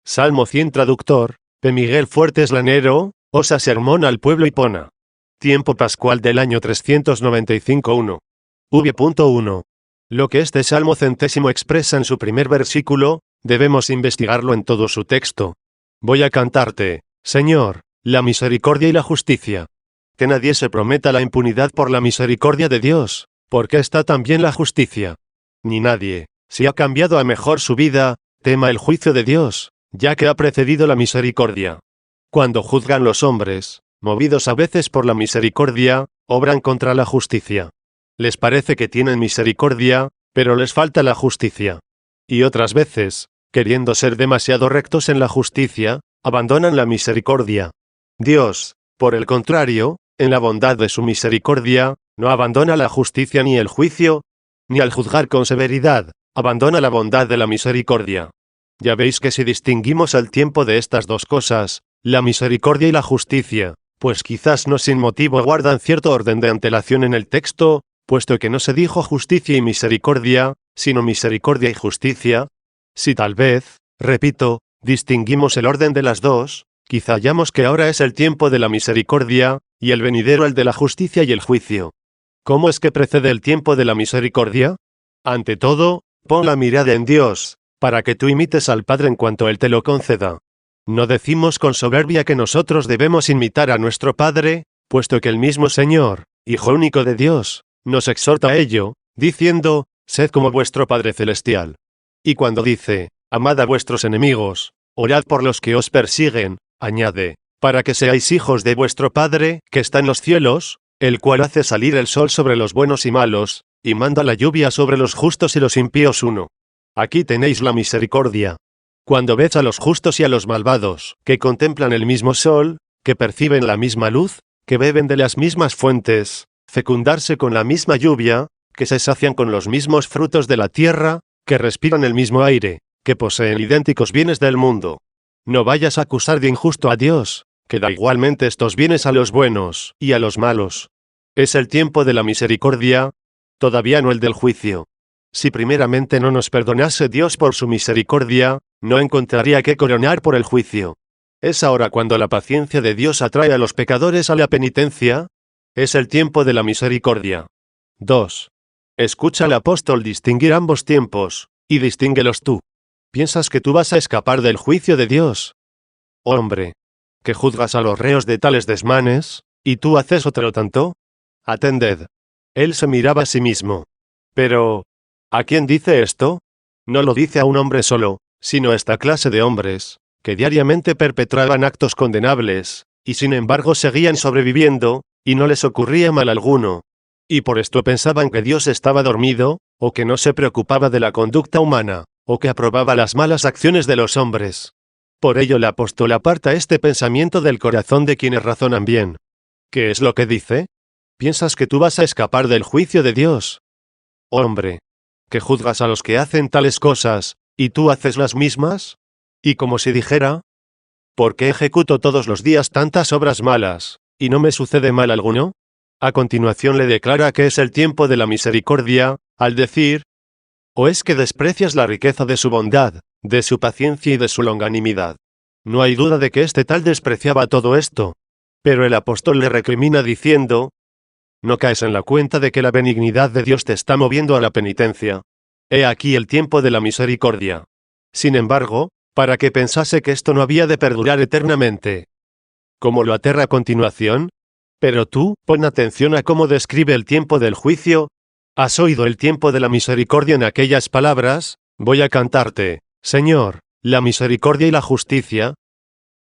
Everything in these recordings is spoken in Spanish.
Salmo 100 Traductor, P. Miguel Fuertes Lanero, Osa Sermón al Pueblo Hipona. Tiempo pascual del año 395 1. V.1. Lo que este Salmo centésimo expresa en su primer versículo, debemos investigarlo en todo su texto. Voy a cantarte, Señor, la misericordia y la justicia. Que nadie se prometa la impunidad por la misericordia de Dios, porque está también la justicia. Ni nadie, si ha cambiado a mejor su vida, tema el juicio de Dios, ya que ha precedido la misericordia. Cuando juzgan los hombres, movidos a veces por la misericordia, obran contra la justicia. Les parece que tienen misericordia, pero les falta la justicia. Y otras veces, queriendo ser demasiado rectos en la justicia, abandonan la misericordia. Dios, por el contrario, en la bondad de su misericordia, no abandona la justicia ni el juicio, ni al juzgar con severidad, abandona la bondad de la misericordia. Ya veis que si distinguimos el tiempo de estas dos cosas, la misericordia y la justicia, pues quizás no sin motivo guardan cierto orden de antelación en el texto, puesto que no se dijo justicia y misericordia, sino misericordia y justicia. Si tal vez, repito, distinguimos el orden de las dos, quizá hallamos que ahora es el tiempo de la misericordia, y el venidero el de la justicia y el juicio. ¿Cómo es que precede el tiempo de la misericordia? Ante todo, pon la mirada en Dios, para que tú imites al Padre en cuanto Él te lo conceda. No decimos con soberbia que nosotros debemos imitar a nuestro Padre, puesto que el mismo Señor, Hijo único de Dios, nos exhorta a ello, diciendo, sed como vuestro Padre Celestial. Y cuando dice, amad a vuestros enemigos, orad por los que os persiguen, añade, para que seáis hijos de vuestro Padre, que está en los cielos, el cual hace salir el sol sobre los buenos y malos, y manda la lluvia sobre los justos y los impíos 1. Aquí tenéis la misericordia. Cuando ves a los justos y a los malvados, que contemplan el mismo sol, que perciben la misma luz, que beben de las mismas fuentes, fecundarse con la misma lluvia, que se sacian con los mismos frutos de la tierra, que respiran el mismo aire, que poseen idénticos bienes del mundo. No vayas a acusar de injusto a Dios, que da igualmente estos bienes a los buenos y a los malos. Es el tiempo de la misericordia, todavía no el del juicio. Si primeramente no nos perdonase Dios por su misericordia, no encontraría que coronar por el juicio. Es ahora cuando la paciencia de Dios atrae a los pecadores a la penitencia. Es el tiempo de la misericordia. 2. Escucha al apóstol distinguir ambos tiempos, y distínguelos tú. ¿Piensas que tú vas a escapar del juicio de Dios? Hombre, que juzgas a los reos de tales desmanes, ¿y tú haces otro tanto? Atended. Él se miraba a sí mismo. Pero, ¿a quién dice esto? No lo dice a un hombre solo, sino a esta clase de hombres, que diariamente perpetraban actos condenables, y sin embargo seguían sobreviviendo, y no les ocurría mal alguno. Y por esto pensaban que Dios estaba dormido, o que no se preocupaba de la conducta humana, o que aprobaba las malas acciones de los hombres. Por ello el apóstol aparta este pensamiento del corazón de quienes razonan bien. ¿Qué es lo que dice? ¿Piensas que tú vas a escapar del juicio de Dios? Hombre, que juzgas a los que hacen tales cosas, ¿y tú haces las mismas? Y como si dijera, ¿por qué ejecuto todos los días tantas obras malas, y no me sucede mal alguno? A continuación le declara que es el tiempo de la misericordia, al decir, ¿o es que desprecias la riqueza de su bondad, de su paciencia y de su longanimidad? No hay duda de que este tal despreciaba todo esto. Pero el apóstol le recrimina diciendo, ¿no caes en la cuenta de que la benignidad de Dios te está moviendo a la penitencia? He aquí el tiempo de la misericordia. Sin embargo, para que pensase que esto no había de perdurar eternamente. ¿Cómo lo aterra a continuación? Pero tú, pon atención a cómo describe el tiempo del juicio. ¿Has oído el tiempo de la misericordia en aquellas palabras? Voy a cantarte, Señor, la misericordia y la justicia.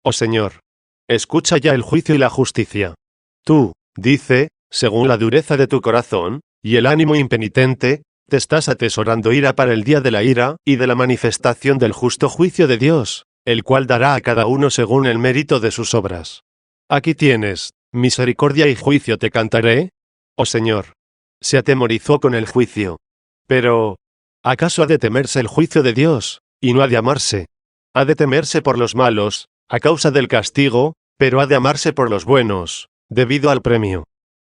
Oh Señor, escucha ya el juicio y la justicia. Tú, dice, según la dureza de tu corazón, y el ánimo impenitente, te estás atesorando ira para el día de la ira, y de la manifestación del justo juicio de Dios, el cual dará a cada uno según el mérito de sus obras. Aquí tienes, misericordia y juicio te cantaré. Oh Señor, se atemorizó con el juicio. Pero, ¿acaso ha de temerse el juicio de Dios, y no ha de amarse? Ha de temerse por los malos, a causa del castigo, pero ha de amarse por los buenos, debido al premio.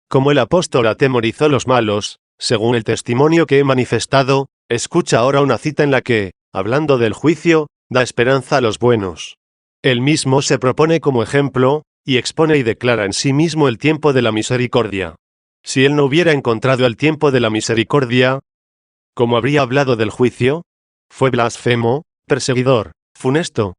Como el apóstol atemorizó los malos, según el testimonio que he manifestado, escucha ahora una cita en la que, hablando del juicio, da esperanza a los buenos. Él mismo se propone como ejemplo, y expone y declara en sí mismo el tiempo de la misericordia. Si él no hubiera encontrado el tiempo de la misericordia, ¿cómo habría hablado del juicio? Fue blasfemo, perseguidor, funesto.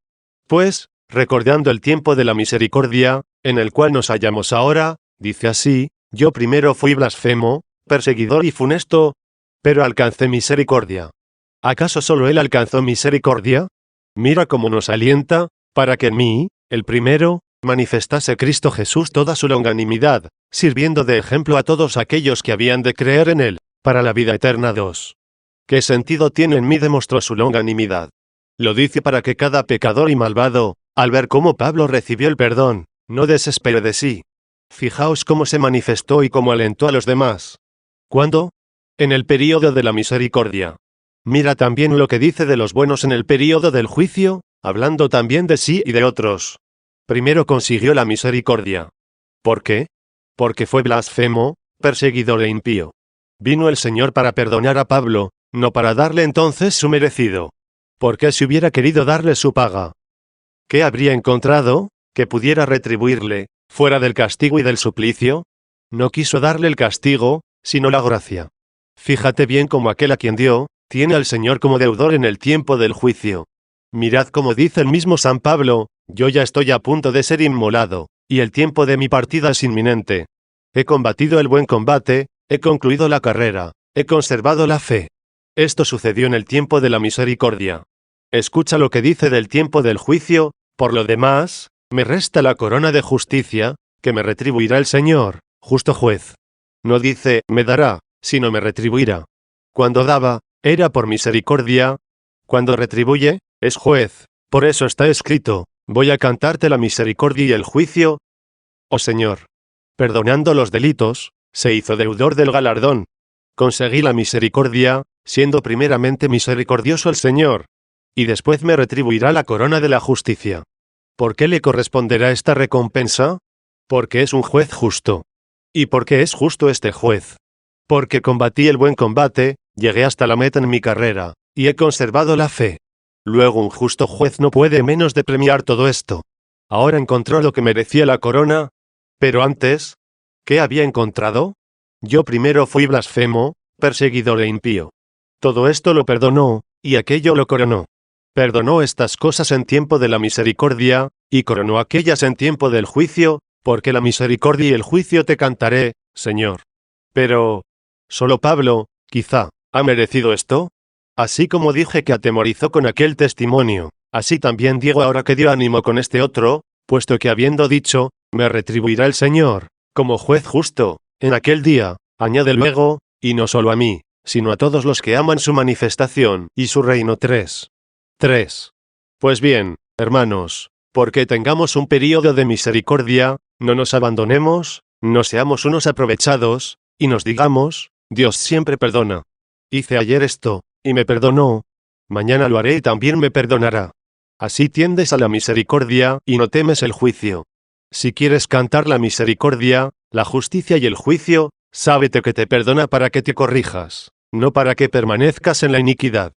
Pues, recordando el tiempo de la misericordia, en el cual nos hallamos ahora, dice así: yo primero fui blasfemo, perseguidor y funesto, pero alcancé misericordia. ¿Acaso solo él alcanzó misericordia? Mira cómo nos alienta, para que en mí, el primero, manifestase Cristo Jesús toda su longanimidad, sirviendo de ejemplo a todos aquellos que habían de creer en él, para la vida eterna. 2. ¿Qué sentido tiene en mí demostró su longanimidad? Lo dice para que cada pecador y malvado, al ver cómo Pablo recibió el perdón, no desespere de sí. Fijaos cómo se manifestó y cómo alentó a los demás. ¿Cuándo? En el período de la misericordia. Mira también lo que dice de los buenos en el período del juicio, hablando también de sí y de otros. Primero consiguió la misericordia. ¿Por qué? Porque fue blasfemo, perseguidor e impío. Vino el Señor para perdonar a Pablo, no para darle entonces su merecido. Porque si hubiera querido darle su paga, ¿qué habría encontrado que pudiera retribuirle, fuera del castigo y del suplicio? No quiso darle el castigo, sino la gracia. Fíjate bien cómo aquel a quien dio, tiene al Señor como deudor en el tiempo del juicio. Mirad cómo dice el mismo San Pablo: yo ya estoy a punto de ser inmolado, y el tiempo de mi partida es inminente. He combatido el buen combate, he concluido la carrera, he conservado la fe. Esto sucedió en el tiempo de la misericordia. Escucha lo que dice del tiempo del juicio: por lo demás, me resta la corona de justicia, que me retribuirá el Señor, justo juez. No dice, me dará, sino me retribuirá. Cuando daba, era por misericordia. Cuando retribuye, es juez. Por eso está escrito: voy a cantarte la misericordia y el juicio. Oh Señor. Perdonando los delitos, se hizo deudor del galardón. Conseguí la misericordia, siendo primeramente misericordioso el Señor. Y después me retribuirá la corona de la justicia. ¿Por qué le corresponderá esta recompensa? Porque es un juez justo. ¿Y por qué es justo este juez? Porque combatí el buen combate, llegué hasta la meta en mi carrera, y he conservado la fe. Luego un justo juez no puede menos de premiar todo esto. Ahora encontró lo que merecía la corona. Pero antes, ¿qué había encontrado? Yo primero fui blasfemo, perseguidor e impío. Todo esto lo perdonó, y aquello lo coronó. Perdonó estas cosas en tiempo de la misericordia, y coronó aquellas en tiempo del juicio, porque la misericordia y el juicio te cantaré, Señor. Pero, ¿solo Pablo, quizá, ha merecido esto? Así como dije que atemorizó con aquel testimonio, así también digo ahora que dio ánimo con este otro, puesto que habiendo dicho, me retribuirá el Señor, como juez justo, en aquel día, añade luego, y no solo a mí, sino a todos los que aman su manifestación y su reino. 3. Pues bien, hermanos, porque tengamos un período de misericordia, no nos abandonemos, no seamos unos aprovechados, y nos digamos, Dios siempre perdona. Hice ayer esto, y me perdonó. Mañana lo haré y también me perdonará. Así tiendes a la misericordia, y no temes el juicio. Si quieres cantar la misericordia, la justicia y el juicio, sábete que te perdona para que te corrijas, no para que permanezcas en la iniquidad.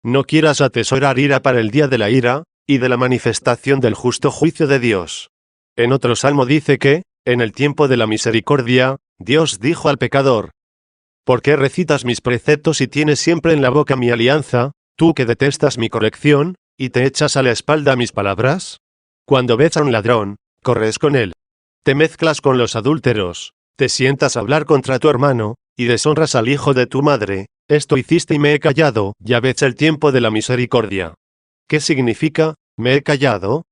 No quieras atesorar ira para el día de la ira, y de la manifestación del justo juicio de Dios. En otro salmo dice que, en el tiempo de la misericordia, Dios dijo al pecador: ¿por qué recitas mis preceptos y tienes siempre en la boca mi alianza, tú que detestas mi corrección, y te echas a la espalda mis palabras? Cuando ves a un ladrón, corres con él. Te mezclas con los adúlteros, te sientas a hablar contra tu hermano, y deshonras al hijo de tu madre. Esto hiciste y me he callado. Ya ves el tiempo de la misericordia. ¿Qué significa, me he callado?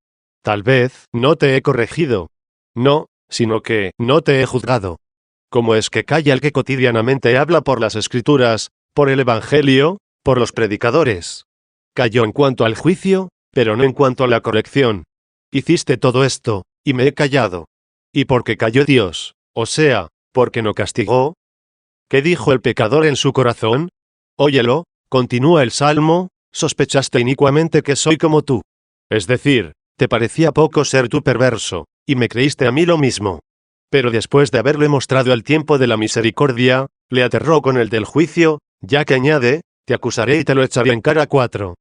Tal vez, no te he corregido. No, sino que, no te he juzgado. ¿Cómo es que calla el que cotidianamente habla por las Escrituras, por el Evangelio, por los predicadores? Calló en cuanto al juicio, pero no en cuanto a la corrección. Hiciste todo esto, y me he callado. ¿Y por qué calló Dios? O sea, ¿porque no castigó? ¿Qué dijo el pecador en su corazón? Óyelo, continúa el Salmo: sospechaste inicuamente que soy como tú. Es decir, te parecía poco ser tú perverso, y me creíste a mí lo mismo. Pero después de haberle mostrado el tiempo de la misericordia, le aterró con el del juicio, ya que añade, te acusaré y te lo echaré en cara. 4.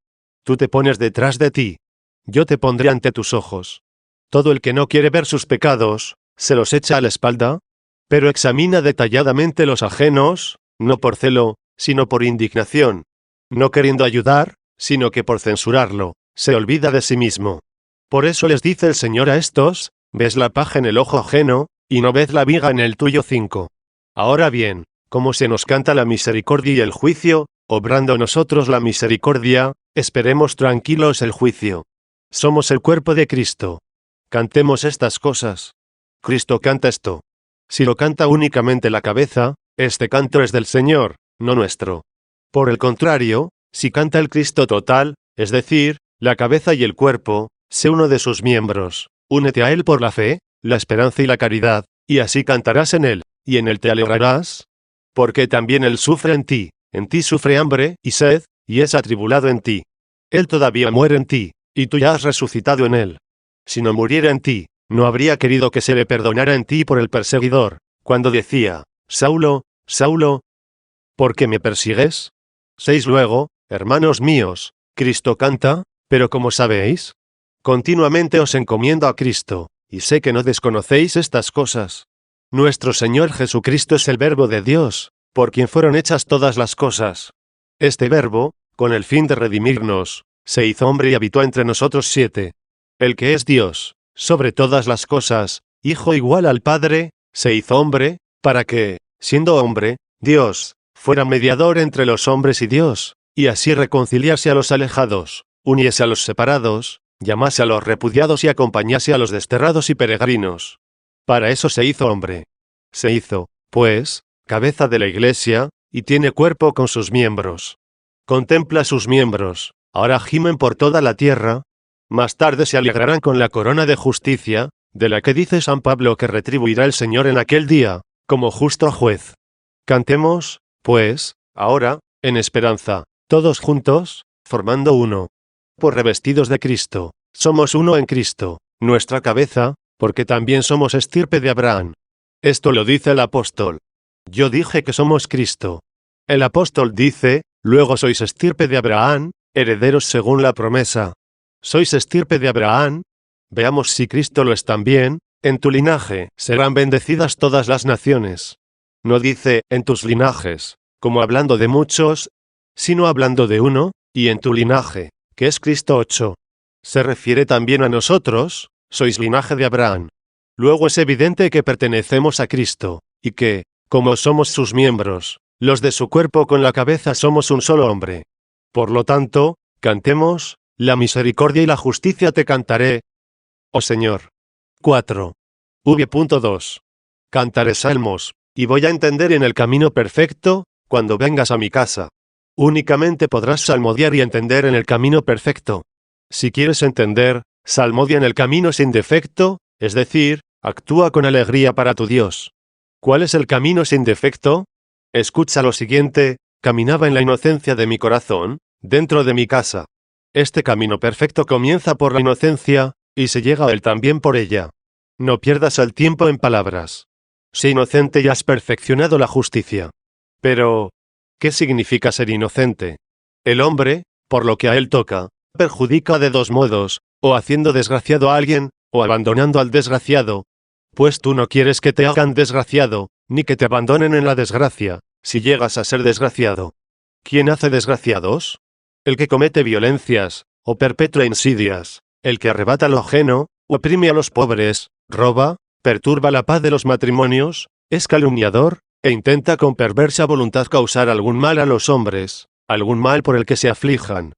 Tú te pones detrás de ti. Yo te pondré ante tus ojos. Todo el que no quiere ver sus pecados, se los echa a la espalda, pero examina detalladamente los ajenos, no por celo, sino por indignación. No queriendo ayudar, sino que por censurarlo, se olvida de sí mismo. Por eso les dice el Señor a estos, ves la paja en el ojo ajeno, y no ves la viga en el tuyo. 5. Ahora bien, como se nos canta la misericordia y el juicio, obrando nosotros la misericordia, esperemos tranquilos el juicio. Somos el cuerpo de Cristo. Cantemos estas cosas. Cristo canta esto. Si lo canta únicamente la cabeza, este canto es del Señor, no nuestro. Por el contrario, si canta el Cristo total, es decir, la cabeza y el cuerpo, sé uno de sus miembros, únete a él por la fe, la esperanza y la caridad, y así cantarás en él, y en él te alegrarás. Porque también él sufre en ti sufre hambre y sed, y es atribulado en ti. Él todavía muere en ti, y tú ya has resucitado en él. Si no muriera en ti, no habría querido que se le perdonara en ti por el perseguidor, cuando decía, Saulo, Saulo, ¿por qué me persigues? 6. Luego, hermanos míos, Cristo canta, pero como sabéis, continuamente os encomiendo a Cristo, y sé que no desconocéis estas cosas. Nuestro Señor Jesucristo es el Verbo de Dios, por quien fueron hechas todas las cosas. Este Verbo, con el fin de redimirnos, se hizo hombre y habitó entre nosotros. 7. El que es Dios, sobre todas las cosas, Hijo igual al Padre, se hizo hombre, para que, siendo hombre, Dios, fuera mediador entre los hombres y Dios, y así reconciliase a los alejados, uniese a los separados, llamase a los repudiados y acompañase a los desterrados y peregrinos. Para eso se hizo hombre. Se hizo, pues, cabeza de la Iglesia, y tiene cuerpo con sus miembros. Contempla sus miembros, ahora gimen por toda la tierra, más tarde se alegrarán con la corona de justicia, de la que dice San Pablo que retribuirá el Señor en aquel día, como justo juez. Cantemos, pues, ahora, en esperanza, todos juntos, formando uno. Por revestidos de Cristo, somos uno en Cristo, nuestra cabeza, porque también somos estirpe de Abraham. Esto lo dice el apóstol. Yo dije que somos Cristo. El apóstol dice, luego sois estirpe de Abraham, herederos según la promesa. ¿Sois estirpe de Abraham? Veamos si Cristo lo es también. En tu linaje serán bendecidas todas las naciones. No dice, en tus linajes, como hablando de muchos, sino hablando de uno, y en tu linaje, que es Cristo. 8. Se refiere también a nosotros, sois linaje de Abraham. Luego es evidente que pertenecemos a Cristo, y que, como somos sus miembros, los de su cuerpo con la cabeza somos un solo hombre. Por lo tanto, cantemos, la misericordia y la justicia te cantaré, oh Señor. 4. V.2. Cantaré salmos, y voy a entender en el camino perfecto, cuando vengas a mi casa. Únicamente podrás salmodiar y entender en el camino perfecto. Si quieres entender, salmodia en el camino sin defecto, es decir, actúa con alegría para tu Dios. ¿Cuál es el camino sin defecto? Escucha lo siguiente, caminaba en la inocencia de mi corazón, dentro de mi casa. Este camino perfecto comienza por la inocencia, y se llega a él también por ella. No pierdas el tiempo en palabras. Sé inocente y has perfeccionado la justicia. Pero, ¿qué significa ser inocente? El hombre, por lo que a él toca, perjudica de dos modos, o haciendo desgraciado a alguien, o abandonando al desgraciado. Pues tú no quieres que te hagan desgraciado, ni que te abandonen en la desgracia, si llegas a ser desgraciado. ¿Quién hace desgraciados? El que comete violencias, o perpetra insidias, el que arrebata lo ajeno, oprime a los pobres, roba, perturba la paz de los matrimonios, es calumniador, e intenta con perversa voluntad causar algún mal a los hombres, algún mal por el que se aflijan.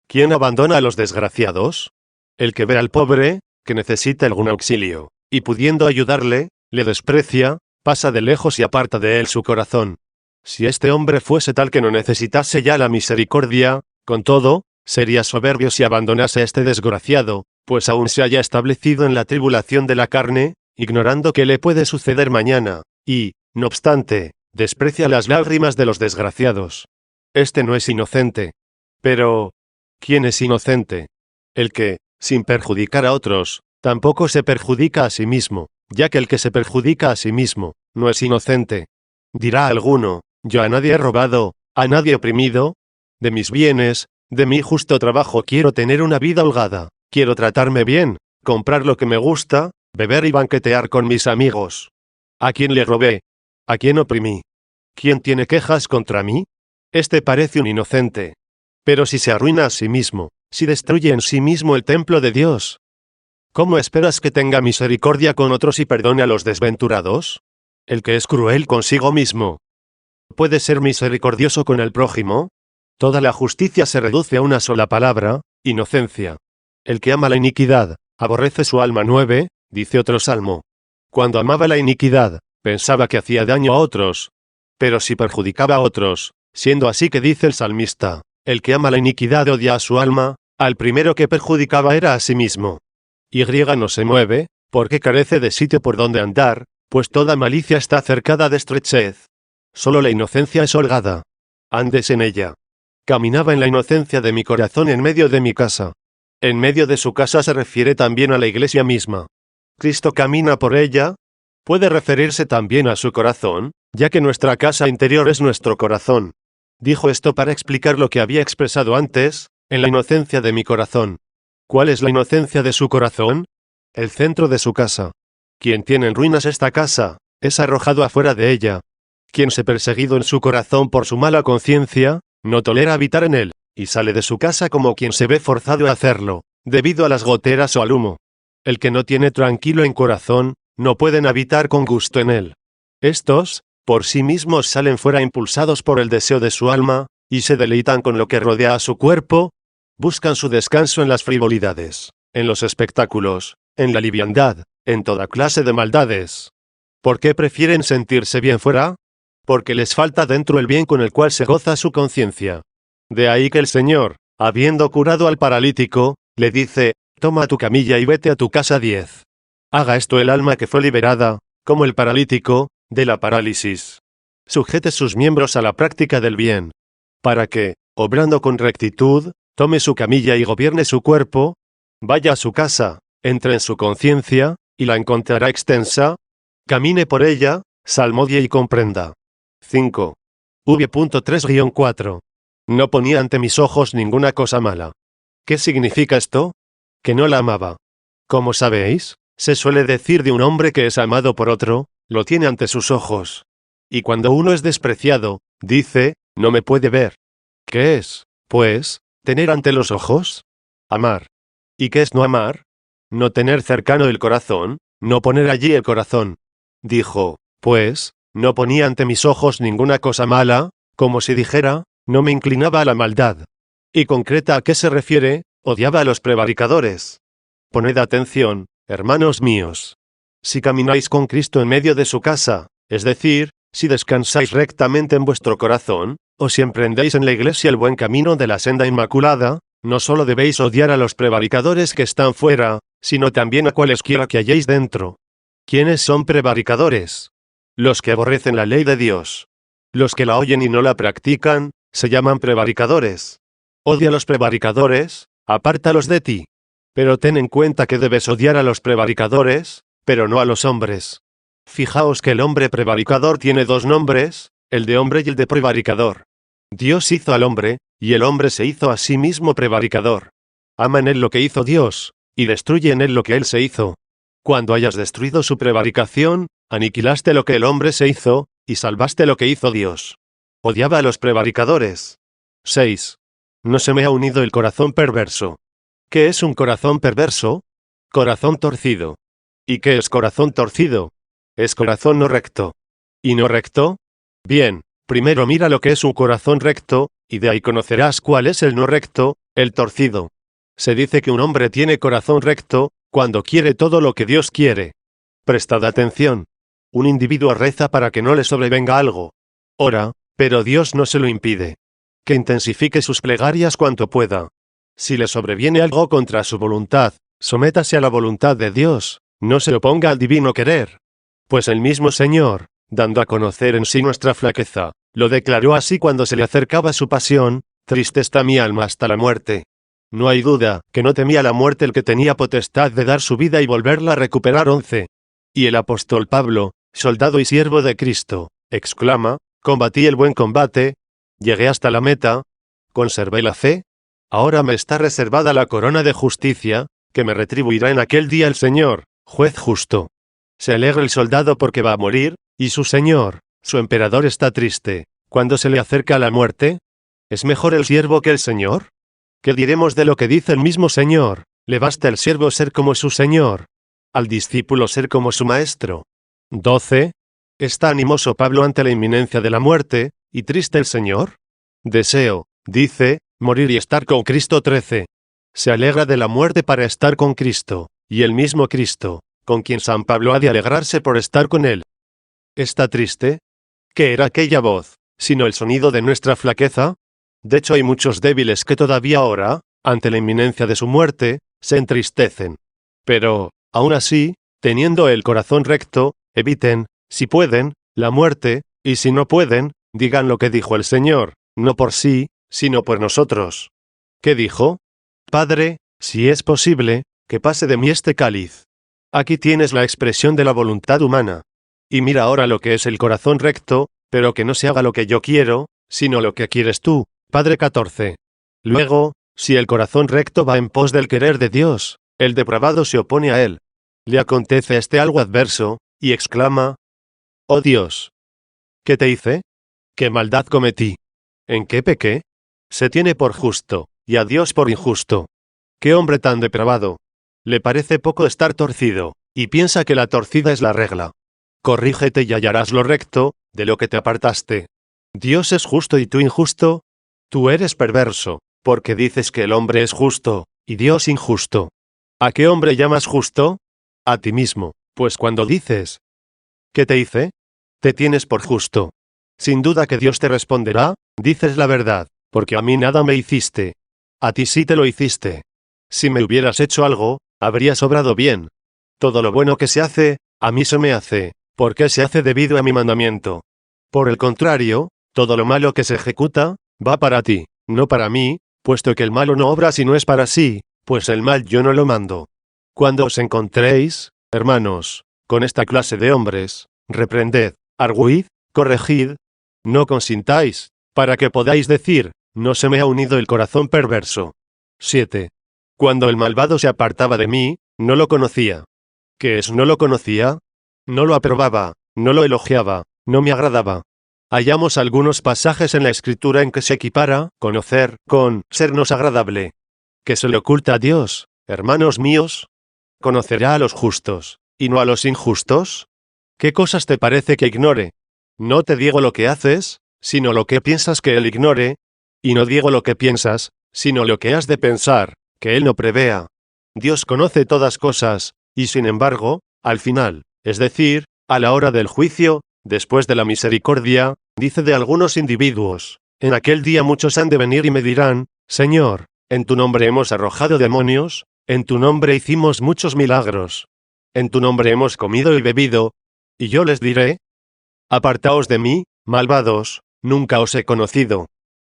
¿Quién abandona a los desgraciados? El que ve al pobre, que necesita algún auxilio, y pudiendo ayudarle, le desprecia, pasa de lejos y aparta de él su corazón. Si este hombre fuese tal que no necesitase ya la misericordia, con todo, sería soberbio si abandonase a este desgraciado, pues aún se haya establecido en la tribulación de la carne, ignorando qué le puede suceder mañana, y, no obstante, desprecia las lágrimas de los desgraciados. Este no es inocente. Pero, ¿quién es inocente? El que, sin perjudicar a otros, tampoco se perjudica a sí mismo, ya que el que se perjudica a sí mismo, no es inocente. Dirá alguno, yo a nadie he robado, a nadie oprimido, de mis bienes, De mi justo trabajo quiero tener una vida holgada, quiero tratarme bien, comprar lo que me gusta, beber y banquetear con mis amigos. ¿A quién le robé? ¿A quién oprimí? ¿Quién tiene quejas contra mí? Este parece un inocente. Pero si se arruina a sí mismo, si destruye en sí mismo el templo de Dios, ¿cómo esperas que tenga misericordia con otros y perdone a los desventurados? El que es cruel consigo mismo, ¿puede ser misericordioso con el prójimo? Toda la justicia se reduce a una sola palabra: inocencia. El que ama la iniquidad, aborrece su alma. 9, dice otro salmo. Cuando amaba la iniquidad, pensaba que hacía daño a otros. Pero si perjudicaba a otros, siendo así que dice el salmista, el que ama la iniquidad odia a su alma, al primero que perjudicaba era a sí mismo. Y no se mueve, porque carece de sitio por donde andar, pues toda malicia está cercada de estrechez. Solo la inocencia es holgada. Andes en ella. Caminaba en la inocencia de mi corazón en medio de mi casa. En medio de su casa se refiere también a la iglesia misma. Cristo camina por ella. Puede referirse también a su corazón, ya que nuestra casa interior es nuestro corazón. Dijo esto para explicar lo que había expresado antes, en la inocencia de mi corazón. ¿Cuál es la inocencia de su corazón? El centro de su casa. Quien tiene en ruinas esta casa, es arrojado afuera de ella. Quien se perseguido en su corazón por su mala conciencia, no tolera habitar en él, y sale de su casa como quien se ve forzado a hacerlo, debido a las goteras o al humo. El que no tiene tranquilo en corazón, no pueden habitar con gusto en él. Estos, por sí mismos salen fuera impulsados por el deseo de su alma, y se deleitan con lo que rodea a su cuerpo, buscan su descanso en las frivolidades, en los espectáculos, en la liviandad, en toda clase de maldades. ¿Por qué prefieren sentirse bien fuera? Porque les falta dentro el bien con el cual se goza su conciencia. De ahí que el Señor, habiendo curado al paralítico, le dice, toma tu camilla y vete a tu casa. 10. Haga esto el alma que fue liberada, como el paralítico, de la parálisis. Sujete sus miembros a la práctica del bien, para que, obrando con rectitud, tome su camilla y gobierne su cuerpo, vaya a su casa, entre en su conciencia, y la encontrará extensa, camine por ella, salmodie y comprenda. 5. V.3-4. No ponía ante mis ojos ninguna cosa mala. ¿Qué significa esto? Que no la amaba. Como sabéis, se suele decir de un hombre que es amado por otro, lo tiene ante sus ojos. Y cuando uno es despreciado, dice, no me puede ver. ¿Qué es, pues, tener ante los ojos? Amar. ¿Y qué es no amar? No tener cercano el corazón, no poner allí el corazón. Dijo, pues, no ponía ante mis ojos ninguna cosa mala, como si dijera, no me inclinaba a la maldad. Y concreta a qué se refiere, odiaba a los prevaricadores. Poned atención, hermanos míos. Si camináis con Cristo en medio de su casa, es decir, si descansáis rectamente en vuestro corazón, o si emprendéis en la iglesia el buen camino de la senda inmaculada, no solo debéis odiar a los prevaricadores que están fuera, sino también a cualesquiera que halléis dentro. ¿Quiénes son prevaricadores? Los que aborrecen la ley de Dios. Los que la oyen y no la practican, se llaman prevaricadores. Odia a los prevaricadores, apártalos de ti. Pero ten en cuenta que debes odiar a los prevaricadores, pero no a los hombres. Fijaos que el hombre prevaricador tiene dos nombres, el de hombre y el de prevaricador. Dios hizo al hombre, y el hombre se hizo a sí mismo prevaricador. Ama en él lo que hizo Dios, y destruye en él lo que él se hizo. Cuando hayas destruido su prevaricación, aniquilaste lo que el hombre se hizo, y salvaste lo que hizo Dios. Odiaba a los prevaricadores. 6. No se me ha unido el corazón perverso. ¿Qué es un corazón perverso? Corazón torcido. ¿Y qué es corazón torcido? Es corazón no recto. ¿Y no recto? Bien, primero mira lo que es un corazón recto, y de ahí conocerás cuál es el no recto, el torcido. Se dice que un hombre tiene corazón recto, cuando quiere todo lo que Dios quiere. Prestad atención. Un individuo reza para que no le sobrevenga algo. Ora, pero Dios no se lo impide. Que intensifique sus plegarias cuanto pueda. Si le sobreviene algo contra su voluntad, sométase a la voluntad de Dios, no se oponga al divino querer. Pues el mismo Señor, dando a conocer en sí nuestra flaqueza, lo declaró así cuando se le acercaba su pasión, triste está mi alma hasta la muerte. No hay duda que no temía la muerte el que tenía potestad de dar su vida y volverla a recuperar. 11. Y el apóstol Pablo, soldado y siervo de Cristo, exclama, combatí el buen combate, llegué hasta la meta, conservé la fe. Ahora me está reservada la corona de justicia, que me retribuirá en aquel día el Señor, juez justo. Se alegra el soldado porque va a morir, y su señor, su emperador está triste, cuando se le acerca la muerte. ¿Es mejor el siervo que el Señor? ¿Qué diremos de lo que dice el mismo Señor? Le basta al siervo ser como su Señor, al discípulo ser como su maestro. 12. ¿Está animoso Pablo ante la inminencia de la muerte, y triste el Señor? Deseo, dice, morir y estar con Cristo. 13. Se alegra de la muerte para estar con Cristo, y el mismo Cristo, con quien San Pablo ha de alegrarse por estar con él. ¿Está triste? ¿Qué era aquella voz, sino el sonido de nuestra flaqueza? De hecho hay muchos débiles que todavía ahora, ante la inminencia de su muerte, se entristecen. Pero, aún así, teniendo el corazón recto, eviten, si pueden, la muerte, y si no pueden, digan lo que dijo el Señor, no por sí, sino por nosotros. ¿Qué dijo? Padre, si es posible, que pase de mí este cáliz. Aquí tienes la expresión de la voluntad humana. Y mira ahora lo que es el corazón recto, pero que no se haga lo que yo quiero, sino lo que quieres tú, Padre. 14. Luego, si el corazón recto va en pos del querer de Dios, el depravado se opone a él. Le acontece algo adverso, y exclama: «Oh Dios, ¿qué te hice? ¿Qué maldad cometí? ¿En qué pequé?» Se tiene por justo, y a Dios por injusto. ¿Qué hombre tan depravado? Le parece poco estar torcido, y piensa que la torcida es la regla. Corrígete y hallarás lo recto, de lo que te apartaste. Dios es justo y tú injusto. Tú eres perverso, porque dices que el hombre es justo, y Dios injusto. ¿A qué hombre llamas justo? A ti mismo, pues cuando dices: «¿Qué te hice?», te tienes por justo. Sin duda que Dios te responderá: «Dices la verdad, porque a mí nada me hiciste. A ti sí te lo hiciste. Si me hubieras hecho algo, habrías obrado bien. Todo lo bueno que se hace, a mí se me hace, porque se hace debido a mi mandamiento. Por el contrario, todo lo malo que se ejecuta, va para ti, no para mí, puesto que el malo no obra si no es para sí, pues el mal yo no lo mando». Cuando os encontréis, hermanos, con esta clase de hombres, reprended, argüid, corregid, no consintáis, para que podáis decir: «No se me ha unido el corazón perverso». 7. Cuando el malvado se apartaba de mí, no lo conocía. ¿Qué es no lo conocía? No lo aprobaba, no lo elogiaba, no me agradaba. Hallamos algunos pasajes en la Escritura en que se equipara conocer con sernos agradable. ¿Qué se le oculta a Dios, hermanos míos? ¿Conocerá a los justos, y no a los injustos? ¿Qué cosas te parece que ignore? No te digo lo que haces, sino lo que piensas que él ignore, y no digo lo que piensas, sino lo que has de pensar, que él no prevea. Dios conoce todas cosas, y sin embargo, al final, es decir, a la hora del juicio, después de la misericordia, dice de algunos individuos: «En aquel día muchos han de venir y me dirán: Señor, en tu nombre hemos arrojado demonios, en tu nombre hicimos muchos milagros. En tu nombre hemos comido y bebido». Y yo les diré: «Apartaos de mí, malvados, nunca os he conocido».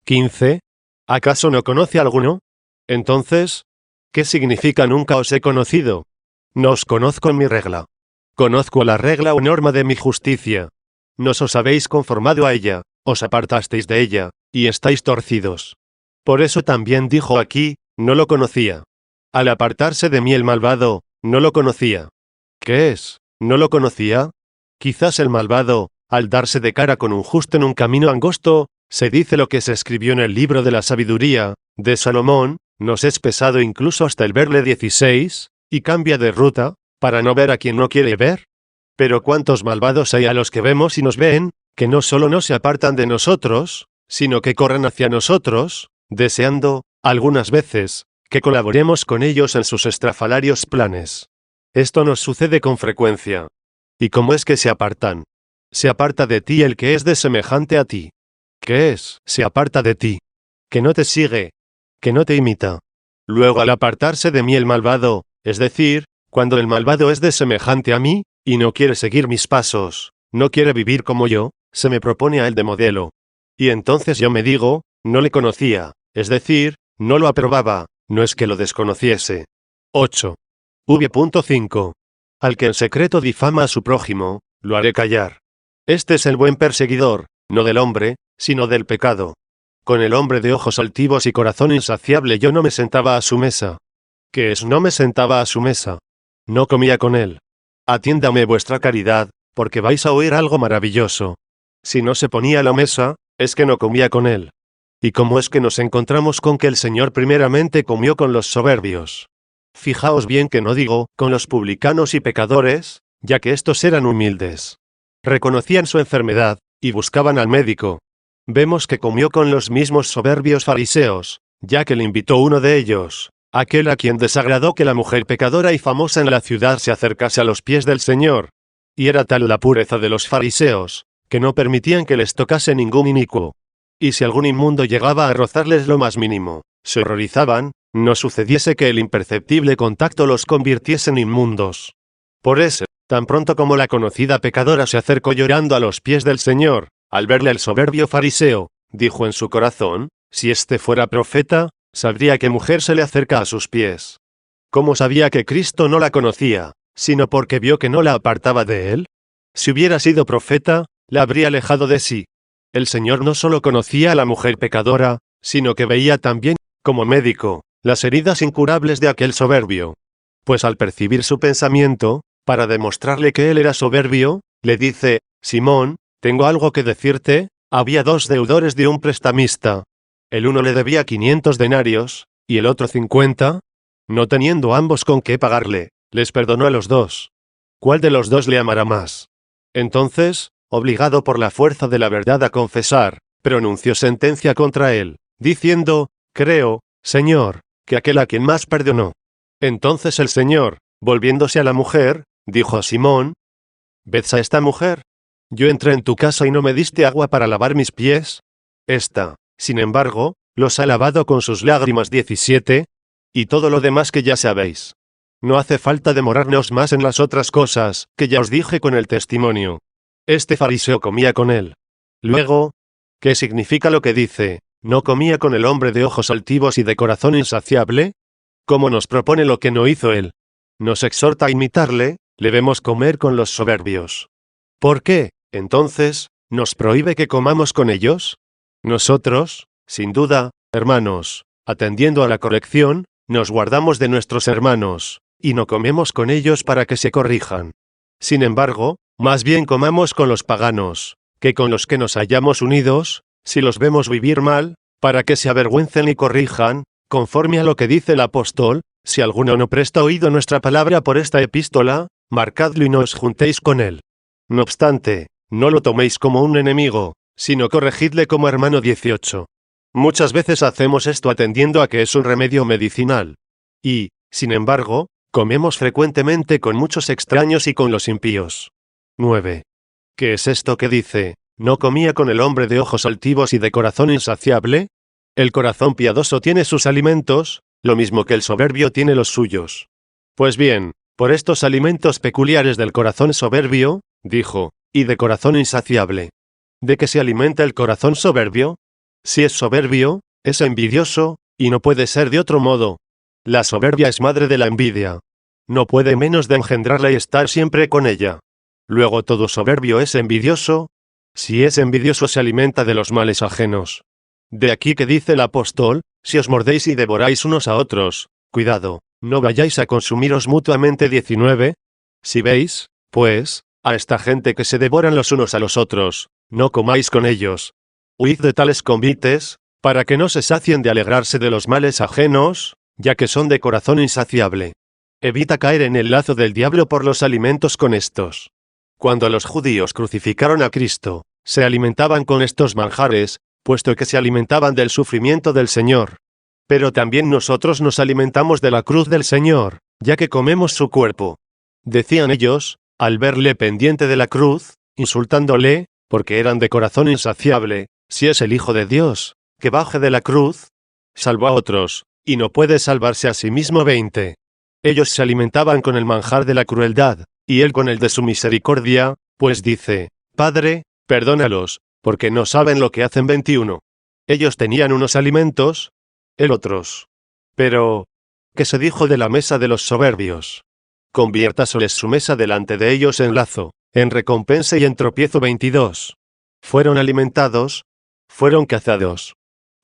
15. ¿Acaso no conoce alguno? Entonces, ¿qué significa nunca os he conocido? No os conozco en mi regla. Conozco la regla o norma de mi justicia. No os habéis conformado a ella, os apartasteis de ella, y estáis torcidos. Por eso también dijo aquí: «No lo conocía». Al apartarse de mí el malvado, no lo conocía. ¿Qué es? ¿No lo conocía? Quizás el malvado, al darse de cara con un justo en un camino angosto, se dice lo que se escribió en el libro de la sabiduría, de Salomón: «Nos es pesado incluso hasta el verle». 16, y cambia de ruta, para no ver a quien no quiere ver. Pero cuántos malvados hay a los que vemos y nos ven, que no solo no se apartan de nosotros, sino que corren hacia nosotros, deseando, algunas veces, que colaboremos con ellos en sus estrafalarios planes. Esto nos sucede con frecuencia. ¿Y cómo es que se apartan? Se aparta de ti el que es de semejante a ti. ¿Qué es? Se aparta de ti. Que no te sigue. Que no te imita. Luego al apartarse de mí el malvado, es decir, cuando el malvado es de semejante a mí, y no quiere seguir mis pasos, no quiere vivir como yo, se me propone a él de modelo. Y entonces yo me digo: no le conocía, es decir, no lo aprobaba, no es que lo desconociese. 8. V.5. Al que en secreto difama a su prójimo, lo haré callar. Este es el buen perseguidor, no del hombre, sino del pecado. Con el hombre de ojos altivos y corazón insaciable yo no me sentaba a su mesa. ¿Qué es no me sentaba a su mesa? No comía con él. Atiéndame vuestra caridad, porque vais a oír algo maravilloso. Si no se ponía a la mesa, es que no comía con él. ¿Y cómo es que nos encontramos con que el Señor primeramente comió con los soberbios? Fijaos bien que no digo, con los publicanos y pecadores, ya que estos eran humildes. Reconocían su enfermedad, y buscaban al médico. Vemos que comió con los mismos soberbios fariseos, ya que le invitó uno de ellos, aquel a quien desagradó que la mujer pecadora y famosa en la ciudad se acercase a los pies del Señor. Y era tal la pureza de los fariseos, que no permitían que les tocase ningún inicuo. Y si algún inmundo llegaba a rozarles lo más mínimo, se horrorizaban, no sucediese que el imperceptible contacto los convirtiese en inmundos. Por eso, tan pronto como la conocida pecadora se acercó llorando a los pies del Señor, al verle el soberbio fariseo, dijo en su corazón, si este fuera profeta, sabría qué mujer se le acerca a sus pies. ¿Cómo sabía que Cristo no la conocía, sino porque vio que no la apartaba de él? Si hubiera sido profeta, la habría alejado de sí. El Señor no solo conocía a la mujer pecadora, sino que veía también, como médico, las heridas incurables de aquel soberbio. Pues al percibir su pensamiento, para demostrarle que él era soberbio, le dice, Simón, tengo algo que decirte. Había dos deudores de un prestamista. El uno le debía 500 denarios, y el otro 50. No teniendo ambos con qué pagarle, les perdonó a los dos. ¿Cuál de los dos le amará más? Entonces, obligado por la fuerza de la verdad a confesar, pronunció sentencia contra él, diciendo, creo, Señor, que aquel a quien más perdonó. Entonces el Señor, volviéndose a la mujer, dijo a Simón, ¿ves a esta mujer? Yo entré en tu casa y no me diste agua para lavar mis pies. Esta, sin embargo, los ha lavado con sus lágrimas 17, y todo lo demás que ya sabéis. No hace falta demorarnos más en las otras cosas, que ya os dije con el testimonio. Este fariseo comía con él. Luego, ¿qué significa lo que dice, no comía con el hombre de ojos altivos y de corazón insaciable? ¿Cómo nos propone lo que no hizo él? Nos exhorta a imitarle, le vemos comer con los soberbios. ¿Por qué, entonces, nos prohíbe que comamos con ellos? Nosotros, sin duda, hermanos, atendiendo a la corrección, nos guardamos de nuestros hermanos, y no comemos con ellos para que se corrijan. Sin embargo, más bien comamos con los paganos, que con los que nos hayamos unidos, si los vemos vivir mal, para que se avergüencen y corrijan, conforme a lo que dice el apóstol, si alguno no presta oído a nuestra palabra por esta epístola, marcadlo y no os juntéis con él. No obstante, no lo toméis como un enemigo, sino corregidle como hermano 18. Muchas veces hacemos esto atendiendo a que es un remedio medicinal. Y, sin embargo, comemos frecuentemente con muchos extraños y con los impíos. 9. ¿Qué es esto que dice, no comía con el hombre de ojos altivos y de corazón insaciable? El corazón piadoso tiene sus alimentos, lo mismo que el soberbio tiene los suyos. Pues bien, por estos alimentos peculiares del corazón soberbio, dijo, y de corazón insaciable. ¿De qué se alimenta el corazón soberbio? Si es soberbio, es envidioso, y no puede ser de otro modo. La soberbia es madre de la envidia. No puede menos de engendrarla y estar siempre con ella. Luego todo soberbio es envidioso. Si es envidioso se alimenta de los males ajenos. De aquí que dice el apóstol, si os mordéis y devoráis unos a otros, cuidado, no vayáis a consumiros mutuamente 19. Si veis, pues, a esta gente que se devoran los unos a los otros, no comáis con ellos. Huid de tales convites, para que no se sacien de alegrarse de los males ajenos, ya que son de corazón insaciable. Evita caer en el lazo del diablo por los alimentos con estos. Cuando los judíos crucificaron a Cristo, se alimentaban con estos manjares, puesto que se alimentaban del sufrimiento del Señor. Pero también nosotros nos alimentamos de la cruz del Señor, ya que comemos su cuerpo. Decían ellos, al verle pendiente de la cruz, insultándole, porque eran de corazón insaciable, si es el Hijo de Dios, que baje de la cruz. Salvó a otros, y no puede salvarse a sí mismo 20. Ellos se alimentaban con el manjar de la crueldad, y él con el de su misericordia, pues dice, Padre, perdónalos, porque no saben lo que hacen 21. Ellos tenían unos alimentos, él otros. Pero, ¿qué se dijo de la mesa de los soberbios? Conviértaseles su mesa delante de ellos en lazo, en recompensa y en tropiezo 22. Fueron alimentados, fueron cazados.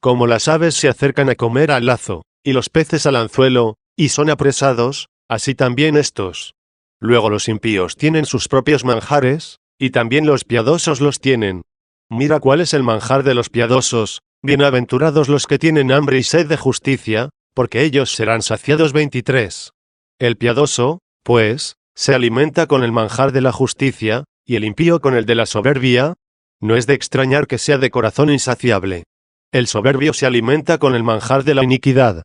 Como las aves se acercan a comer al lazo, y los peces al anzuelo, y son apresados, así también estos. Luego los impíos tienen sus propios manjares, y también los piadosos los tienen. Mira cuál es el manjar de los piadosos, bienaventurados los que tienen hambre y sed de justicia, porque ellos serán saciados. 23. El piadoso, pues, se alimenta con el manjar de la justicia, y el impío con el de la soberbia. No es de extrañar que sea de corazón insaciable. El soberbio se alimenta con el manjar de la iniquidad.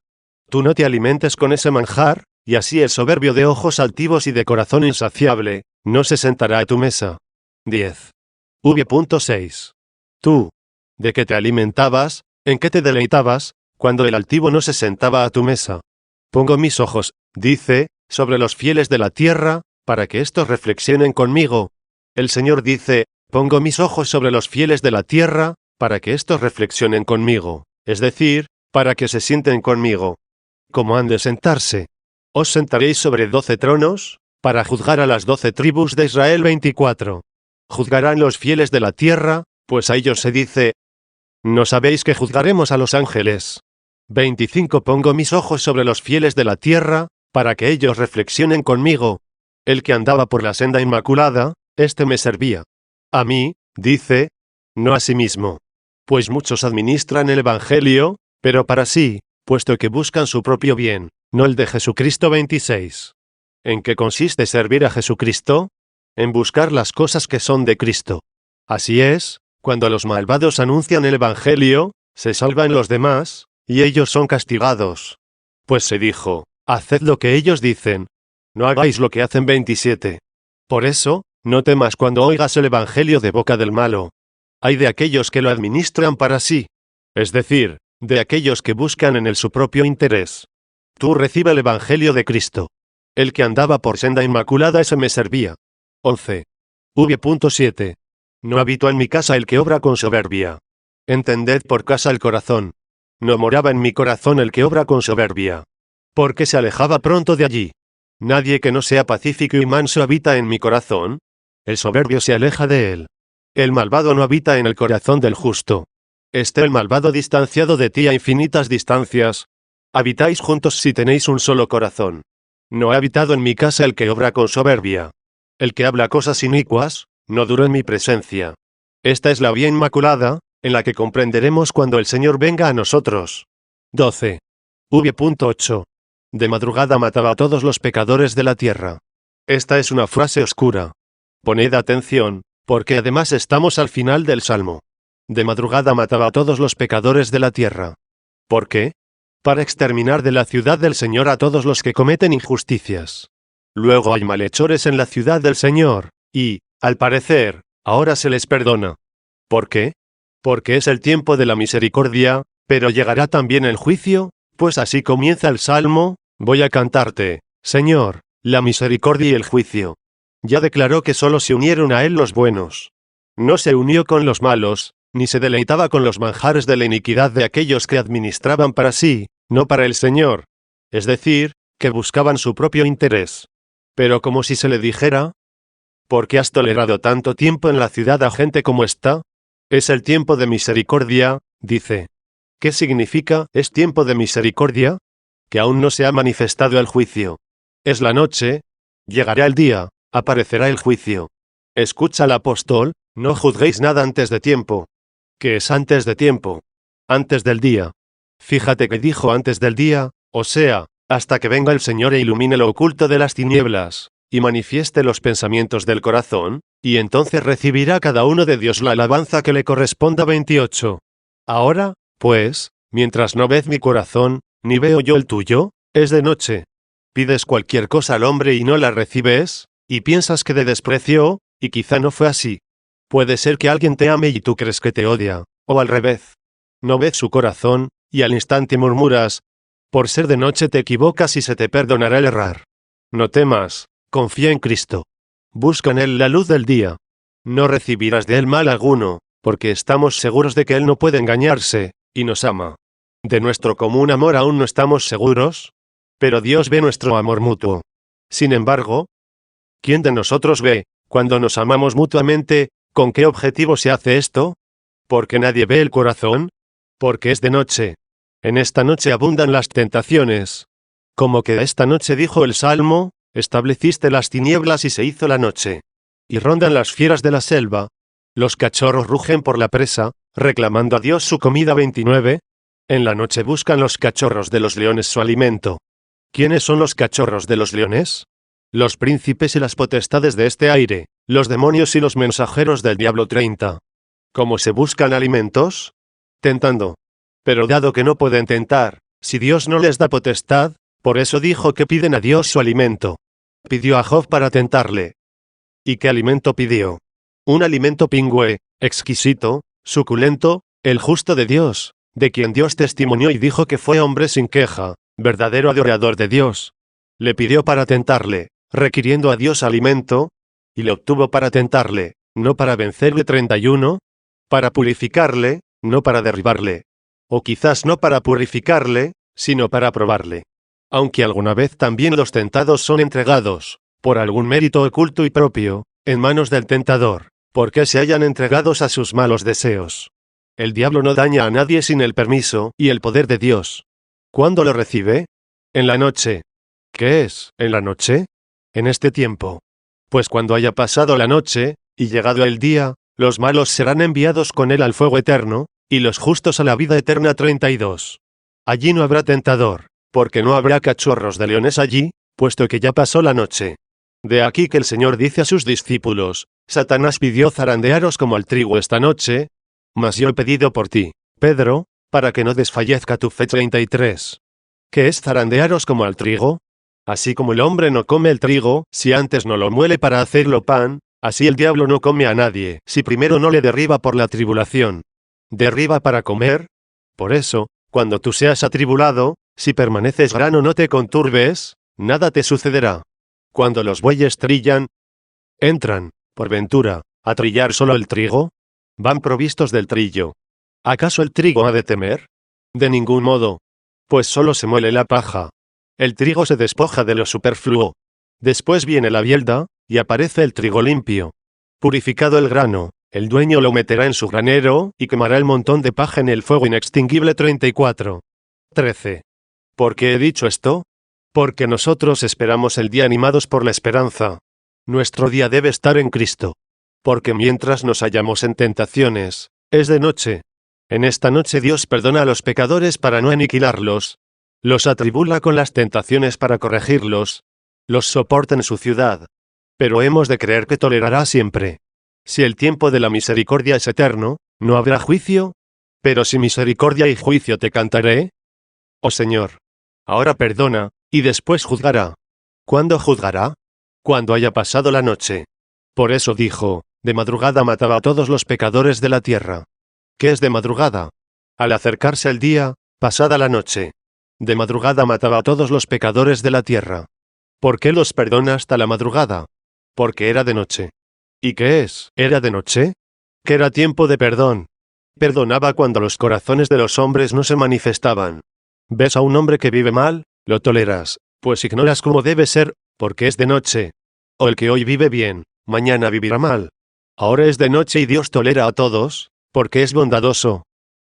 Tú no te alimentes con ese manjar, y así el soberbio de ojos altivos y de corazón insaciable, no se sentará a tu mesa. 10. V.6. Tú, ¿de qué te alimentabas, en qué te deleitabas, cuando el altivo no se sentaba a tu mesa? Pongo mis ojos, dice, sobre los fieles de la tierra, para que éstos reflexionen conmigo. El Señor dice, pongo mis ojos sobre los fieles de la tierra, para que éstos reflexionen conmigo, es decir, para que se sienten conmigo. ¿Cómo han de sentarse? ¿Os sentaréis sobre 12 tronos, para juzgar a las 12 tribus de Israel? 24. Juzgarán los fieles de la tierra, pues a ellos se dice, ¿no sabéis que juzgaremos a los ángeles? 25. Pongo mis ojos sobre los fieles de la tierra, para que ellos reflexionen conmigo. El que andaba por la senda inmaculada, este me servía. A mí, dice, no a sí mismo. Pues muchos administran el Evangelio, pero para sí, puesto que buscan su propio bien, no el de Jesucristo. 26. ¿En qué consiste servir a Jesucristo? En buscar las cosas que son de Cristo. Así es, cuando los malvados anuncian el Evangelio, se salvan los demás, y ellos son castigados. Pues se dijo, haced lo que ellos dicen. No hagáis lo que hacen. 27. Por eso, no temas cuando oigas el Evangelio de boca del malo. Hay de aquellos que lo administran para sí. Es decir, de aquellos que buscan en él su propio interés. Tú recibe el Evangelio de Cristo. El que andaba por senda inmaculada, ese me servía. 11. V.7. No habitó en mi casa el que obra con soberbia. Entended por casa el corazón. No moraba en mi corazón el que obra con soberbia. Porque se alejaba pronto de allí. Nadie que no sea pacífico y manso habita en mi corazón. El soberbio se aleja de él. El malvado no habita en el corazón del justo. Esté el malvado distanciado de ti a infinitas distancias. Habitáis juntos si tenéis un solo corazón. No ha habitado en mi casa el que obra con soberbia. El que habla cosas inicuas, no duró en mi presencia. Esta es la vía inmaculada, en la que comprenderemos cuando el Señor venga a nosotros. 12. V.8. De madrugada mataba a todos los pecadores de la tierra. Esta es una frase oscura. Poned atención, porque además estamos al final del Salmo. De madrugada mataba a todos los pecadores de la tierra. ¿Por qué? Para exterminar de la ciudad del Señor a todos los que cometen injusticias. Luego hay malhechores en la ciudad del Señor, y, al parecer, ahora se les perdona. ¿Por qué? Porque es el tiempo de la misericordia, pero llegará también el juicio, pues así comienza el Salmo, voy a cantarte, Señor, la misericordia y el juicio. Ya declaró que solo se unieron a él los buenos. No se unió con los malos, ni se deleitaba con los manjares de la iniquidad de aquellos que administraban para sí, no para el Señor. Es decir, que buscaban su propio interés. Pero como si se le dijera, ¿por qué has tolerado tanto tiempo en la ciudad a gente como esta? Es el tiempo de misericordia, dice. ¿Qué significa, es tiempo de misericordia? Que aún no se ha manifestado el juicio. Es la noche, llegará el día, aparecerá el juicio. Escucha al apóstol, no juzguéis nada antes de tiempo. ¿Qué es antes de tiempo? Antes del día. Fíjate que dijo antes del día, o sea, hasta que venga el Señor e ilumine lo oculto de las tinieblas, y manifieste los pensamientos del corazón, y entonces recibirá cada uno de Dios la alabanza que le corresponda. 28. Ahora, pues, mientras no ved mi corazón, ni veo yo el tuyo, es de noche. Pides cualquier cosa al hombre y no la recibes, y piensas que te despreció, y quizá no fue así. Puede ser que alguien te ame y tú crees que te odia, o al revés. No ves su corazón, y al instante murmuras, por ser de noche te equivocas y se te perdonará el errar. No temas, confía en Cristo. Busca en Él la luz del día. No recibirás de Él mal alguno, porque estamos seguros de que Él no puede engañarse, y nos ama. De nuestro común amor aún no estamos seguros, pero Dios ve nuestro amor mutuo. Sin embargo, ¿quién de nosotros ve, cuando nos amamos mutuamente, con qué objetivo se hace esto? ¿Porque nadie ve el corazón? porque es de noche. En esta noche abundan las tentaciones. Como que esta noche dijo el Salmo, estableciste las tinieblas y se hizo la noche. Y rondan las fieras de la selva. Los cachorros rugen por la presa, reclamando a Dios su comida. 29. En la noche buscan los cachorros de los leones su alimento. ¿Quiénes son los cachorros de los leones? Los príncipes y las potestades de este aire, los demonios y los mensajeros del diablo. 30. ¿Cómo se buscan alimentos? Tentando. Pero dado que no pueden tentar, si Dios no les da potestad, por eso dijo que piden a Dios su alimento. Pidió a Job para tentarle. ¿Y qué alimento pidió? Un alimento pingüe, exquisito, suculento, el justo de Dios, de quien Dios testimonió y dijo que fue hombre sin queja, verdadero adorador de Dios. Le pidió para tentarle, requiriendo a Dios alimento, y le obtuvo para tentarle, no para vencerle. 31. Para purificarle, no para derribarle. O quizás no para purificarle, sino para probarle. Aunque alguna vez también los tentados son entregados, por algún mérito oculto y propio, en manos del tentador, porque se hayan entregados a sus malos deseos. El diablo no daña a nadie sin el permiso y el poder de Dios. ¿Cuándo lo recibe? En la noche. ¿Qué es, en la noche? En este tiempo. Pues cuando haya pasado la noche, y llegado el día, los malos serán enviados con él al fuego eterno, y los justos a la vida eterna. 32. Allí no habrá tentador, porque no habrá cachorros de leones allí, puesto que ya pasó la noche. De aquí que el Señor dice a sus discípulos, Satanás pidió zarandearos como al trigo esta noche, mas yo he pedido por ti, Pedro, para que no desfallezca tu fe. 33. ¿Qué es zarandearos como al trigo? Así como el hombre no come el trigo, si antes no lo muele para hacerlo pan, así el diablo no come a nadie, si primero no le derriba por la tribulación. ¿Derriba para comer? Por eso, cuando tú seas atribulado, si permaneces grano no te conturbes, nada te sucederá. Cuando los bueyes trillan, ¿entran, por ventura, a trillar solo el trigo? Van provistos del trillo. ¿Acaso el trigo ha de temer? De ningún modo. Pues solo se muele la paja. El trigo se despoja de lo superfluo. Después viene la bielda, y aparece el trigo limpio. Purificado el grano, el dueño lo meterá en su granero, y quemará el montón de paja en el fuego inextinguible. 34. 13. ¿Por qué he dicho esto? Porque nosotros esperamos el día animados por la esperanza. Nuestro día debe estar en Cristo. Porque mientras nos hallamos en tentaciones, es de noche. En esta noche Dios perdona a los pecadores para no aniquilarlos. Los atribula con las tentaciones para corregirlos. Los soporta en su ciudad. Pero hemos de creer que tolerará siempre. Si el tiempo de la misericordia es eterno, ¿no habrá juicio? Pero si misericordia y juicio te cantaré. Oh Señor. Ahora perdona, y después juzgará. ¿Cuándo juzgará? Cuando haya pasado la noche. Por eso dijo, de madrugada mataba a todos los pecadores de la tierra. ¿Qué es de madrugada? Al acercarse el día, pasada la noche. De madrugada mataba a todos los pecadores de la tierra. ¿Por qué los perdona hasta la madrugada? Porque era de noche. ¿Y qué es? ¿Era de noche? Que era tiempo de perdón. Perdonaba cuando los corazones de los hombres no se manifestaban. ¿Ves a un hombre que vive mal? Lo toleras, pues ignoras cómo debe ser, porque es de noche. O el que hoy vive bien, mañana vivirá mal. Ahora es de noche y Dios tolera a todos, porque es bondadoso.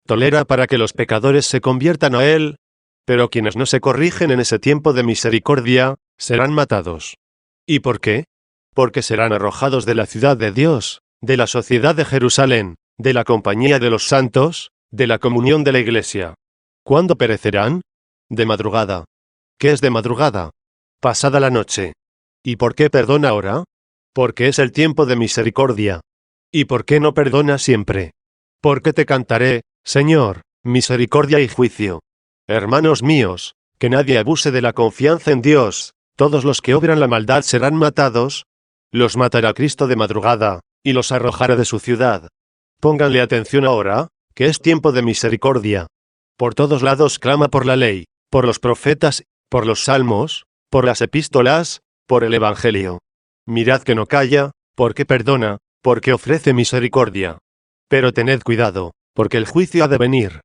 Tolera para que los pecadores se conviertan a Él, pero quienes no se corrigen en ese tiempo de misericordia, serán matados. ¿Y por qué? Porque serán arrojados de la ciudad de Dios, de la sociedad de Jerusalén, de la compañía de los santos, de la comunión de la iglesia. ¿Cuándo perecerán? De madrugada. ¿Qué es de madrugada? Pasada la noche. ¿Y por qué perdona ahora? Porque es el tiempo de misericordia. ¿Y por qué no perdona siempre? Porque te cantaré, Señor, misericordia y juicio. Hermanos míos, que nadie abuse de la confianza en Dios, todos los que obran la maldad serán matados. Los matará Cristo de madrugada, y los arrojará de su ciudad. Pónganle atención ahora, que es tiempo de misericordia. Por todos lados clama por la ley, por los profetas, por los salmos, por las epístolas, por el Evangelio. Mirad que no calla, porque perdona, porque ofrece misericordia. Pero tened cuidado, porque el juicio ha de venir,